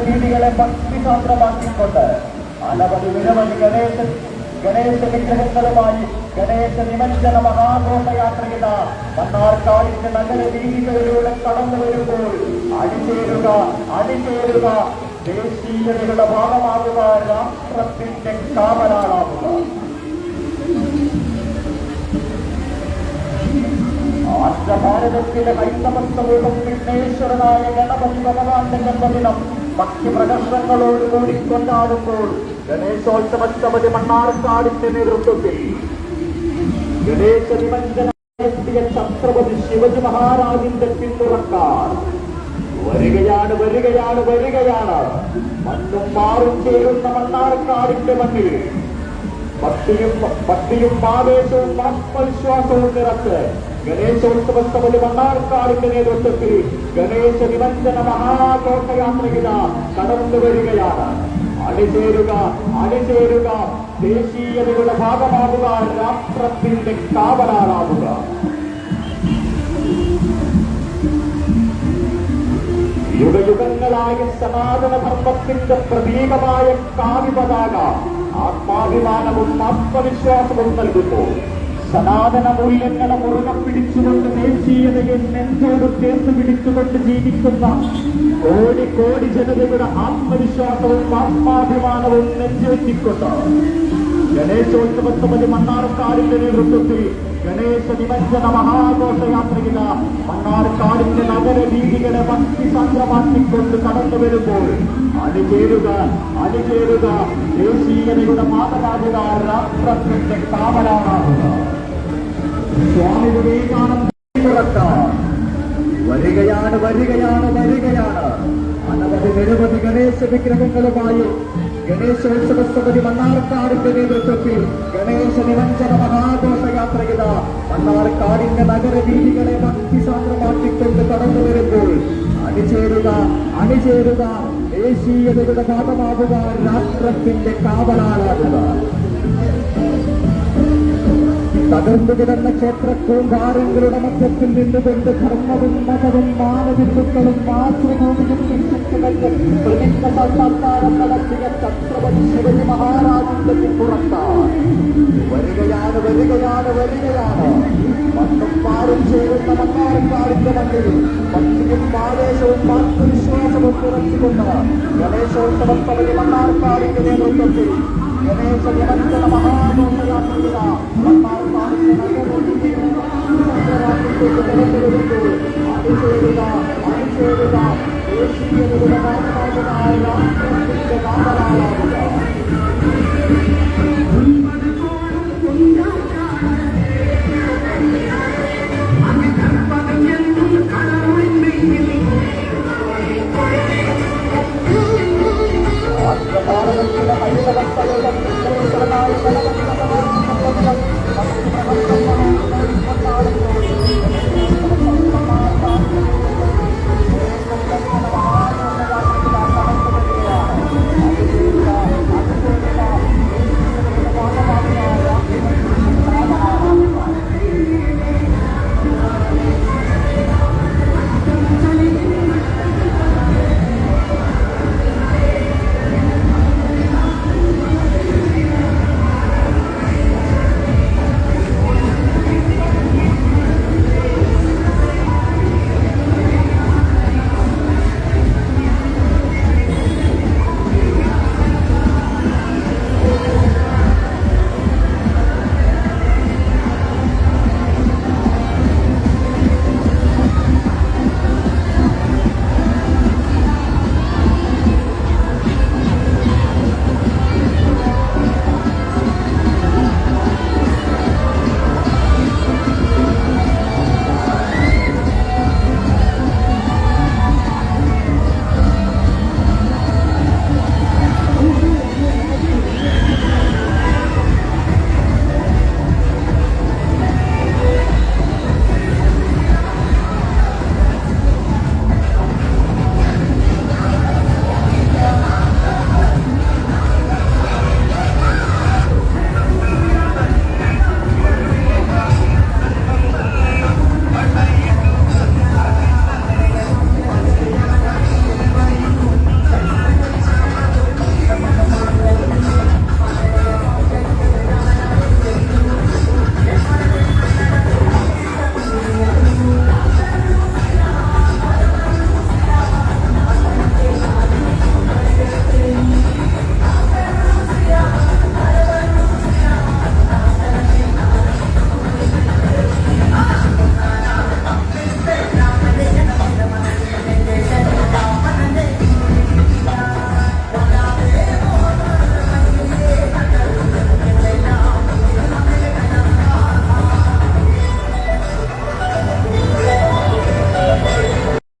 രീതികളെ ഭക്തിസാന്ദ്രമാക്കിക്കൊണ്ട് അനവധി നിരവധി ഗണേശ വിഗ്രഹങ്ങളുമായി ഗണേശ നിമഞ്ജന മഹാഘോഷയാത്രയിത മണ്ണാർക്കാടിന്റെ നഗര വീതികളിലൂടെ കടന്നു വരുമ്പോൾ അണിചേരുക ദേശീയതയുടെ ഭാഗമാകുക, രാഷ്ട്രത്തിന്റെ കാവലാളാവുക. ആന്ധ്രഭാരതത്തിലെ ഹൈന്ദവ സമൂഹം വിഘ്നേശ്വരനായ ഗണപതി ഭഗവാന്റെ ജന്മദിനം ഭക്തി പ്രകർഷങ്ങളോടുകൂടി കൊണ്ടാടുമ്പോൾ ഗണേശോത്സവ സമിതി മണ്ണാർക്കാടിന്റെ നേതൃത്വത്തിൽ ഗണേശ നിമഞ്ജന ഛത്രപതി ശിവജി മഹാരാജിന്റെ പിന്തുണക്കാർ വരികയാണ്. മണ്ണും മാറും ചേരുന്ന മണ്ണാർക്കാടിന്റെ മണ്ണിൽ ഭക്തിയും ആവേശവും ആത്മവിശ്വാസവും നിറച്ച് ഗണേശോത്സവ സമിതി മണ്ണാർക്കാടിന്റെ നേതൃത്വത്തിൽ ഗണേശ നിമഞ്ജന മഹാഘോഷയാത്രയില കടന്നു വരികയാണ്. അണിചേരുക ദേശീയതയുടെ ഭാഗമാവുക, രാഷ്ട്രത്തിന്റെ കാവലാളാവുക. യുഗയുഗങ്ങളായ സനാതന ധർമ്മത്തിന്റെ പ്രതീകമായ കാവി പതാക ആത്മാഭിമാനവും ആത്മവിശ്വാസവും നൽകുന്നു. സനാതന മൂല്യങ്ങളെ മുറുകെ പിടിച്ചുകൊണ്ട് ദേശീയതയെ നെഞ്ചോട് ചേർത്ത് പിടിച്ചുകൊണ്ട് ജീവിക്കുന്ന കോടി ജനതയുടെ ആത്മവിശ്വാസവും ആത്മാഭിമാനവും നെഞ്ചേറ്റിക്കൊണ്ട് ഗണേശോത്സവ സമിതി മണ്ണാർക്കാടിന്റെ നേതൃത്വത്തിൽ ഗണേശ നിമഞ്ജന മഹാഘോഷയാത്രയില മണ്ണാർക്കാടിന്റെ നഗര വീതികളെ ഭക്തിസാന്ദ്രമാക്കിക്കൊണ്ട് കടന്നു വരുമ്പോൾ അണിചേരുക ദേശീയതയുടെ ഭാഗമാകുക, രാഷ്ട്രത്തിന്റെ കാവലാളാകുക. സ്വാമി വിവേകാനന്ദ വരികയാണ്. അനവധി നിരവധി ഗണേശ വിഗ്രഹങ്ങളുമായി ഗണേശോത്സവ സമിതി മണ്ണാർക്കാടിന്റെ നേതൃത്വത്തിൽ ഗണേശ നിമഞ്ജന മഹാഘോഷയാത്രയിത മണ്ണാർക്കാടിന്റെ നഗര വീതികളെ ഭക്തിസാന്ദ്രമാക്കിക്കൊണ്ട് കടന്നു വരുമ്പോൾ അണിചേരുക ദേശീയതയുടെ ഭാഗമാകുക, രാഷ്ട്രത്തിന്റെ കാവലാളാകുക. തകർന്നു കിടന്ന ക്ഷേത്ര കൂമ്പാരങ്ങളുടെ മധ്യത്തിൽ നിന്നുകൊണ്ട് ധർമ്മവും മതവും മാനവികത്വങ്ങളും മാതൃഭൂമിയും പ്രതിജ്ഞ സാക്ഷാത്കാരം നടത്തിയ ഛത്രപതി ശിവജി മഹാരാജിന്റെ പിന്തുണക്കാർ വരികയാണ്. മണ്ണും മാറും ചേരുന്ന മണ്ണാർക്കാടിന്റെ മണ്ണിൽ ഭക്തിയും ആവേശവും ആത്മവിശ്വാസവും തുറച്ചുകൊണ്ട് ഗണേശോത്സവ സമിതി മണ്ണാർക്കാടിന്റെ നേതൃത്വത്തിൽ ഗണേശ നിമഞ്ജന മഹാഘോഷയാത്രയില മണ്ണാർക്കാടിന്റെ അണിചേരുക ദേശീയതയുടെ ഭാഗമാകുന്ന രാഷ്ട്രത്തിന്റെ കാവലാളാകുക. ഭാരതത്തിലെ ഹൈന്ദവ സമൂഹം